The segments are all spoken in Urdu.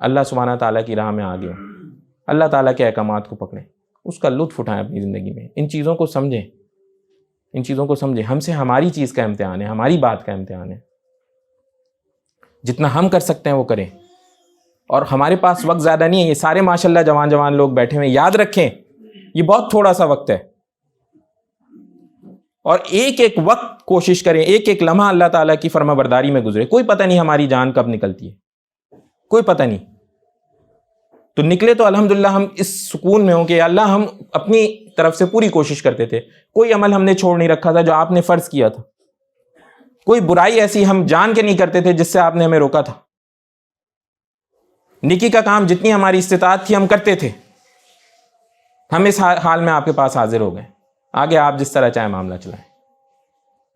اللہ سبحانہ تعالیٰ کی راہ میں آگے ہوں، اللہ تعالیٰ کے احکامات کو پکڑیں، اس کا لطف اٹھائیں اپنی زندگی میں. ان چیزوں کو سمجھیں، ان چیزوں کو سمجھیں. ہم سے ہماری چیز کا امتحان ہے، ہماری بات کا امتحان ہے. جتنا ہم کر سکتے ہیں وہ کریں. اور ہمارے پاس وقت زیادہ نہیں ہے. یہ سارے ماشاءاللہ جوان لوگ بیٹھے ہوئے ہیں، یاد رکھیں یہ بہت تھوڑا سا وقت ہے. اور ایک ایک وقت کوشش کریں، ایک ایک لمحہ اللہ تعالیٰ کی فرما برداری میں گزرے. کوئی پتہ نہیں ہماری جان کب نکلتی ہے، کوئی پتہ نہیں. تو نکلے تو الحمدللہ ہم اس سکون میں ہوں کہ اللہ ہم اپنی طرف سے پوری کوشش کرتے تھے. کوئی عمل ہم نے چھوڑ نہیں رکھا تھا جو آپ نے فرض کیا تھا. کوئی برائی ایسی ہم جان کے نہیں کرتے تھے جس سے آپ نے ہمیں روکا تھا. نیکی کا کام جتنی ہماری استطاعت تھی ہم کرتے تھے. ہم اس حال میں آپ کے پاس حاضر ہو گئے. آگے آپ جس طرح چاہے معاملہ چلائیں.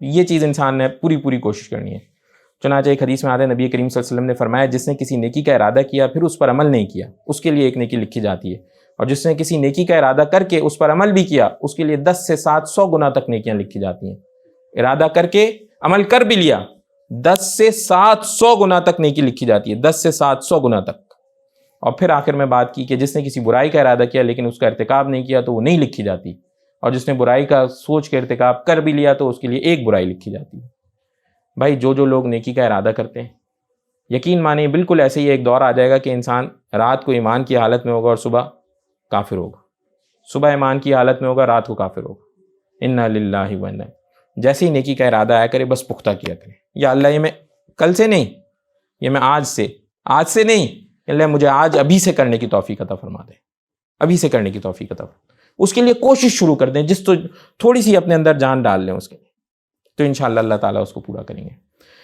یہ چیز انسان نے پوری کوشش کرنی ہے. چنانچہ ایک حدیث میں آتا ہے نبی کریم صلی اللہ علیہ وسلم نے فرمایا جس نے کسی نیکی کا ارادہ کیا پھر اس پر عمل نہیں کیا اس کے لیے ایک نیکی لکھی جاتی ہے، اور جس نے کسی نیکی کا ارادہ کر کے اس پر عمل بھی کیا اس کے لیے 10 سے 700 گنا تک نیکیاں لکھی جاتی ہیں. ارادہ کر کے عمل کر بھی لیا 10 سے 700 گنا تک نیکی لکھی جاتی ہے، 10 سے 700 گنا تک. اور پھر آخر میں بات کی کہ جس نے کسی برائی کا ارادہ کیا لیکن اس کا ارتکاب نہیں کیا تو وہ نہیں لکھی جاتی، اور جس نے برائی کا سوچ کے ارتکاب کر بھی لیا تو اس کے لیے ایک برائی لکھی جاتی ہے. بھائی جو لوگ نیکی کا ارادہ کرتے ہیں یقین مانیں بالکل ایسے ہی ایک دور آ جائے گا کہ انسان رات کو ایمان کی حالت میں ہوگا اور صبح کافر ہوگا. صبح ایمان کی حالت میں ہوگا، رات کو کافر ہوگا. انا للہ و انا. جیسے ہی نیکی کا ارادہ آیا کرے بس پختہ کیا کرے. یا اللہ یہ میں کل سے نہیں، یہ میں آج سے نہیں، اللہ مجھے آج ابھی سے کرنے کی توفیق عطا فرما دے، ابھی سے کرنے کی توفیق عطا فرما. اس کے لیے کوشش شروع کر دیں، جس تو تھوڑی سی اپنے اندر جان ڈال لیں اس کے لیے، تو انشاءاللہ اللہ تعالیٰ اس کو پورا کریں گے.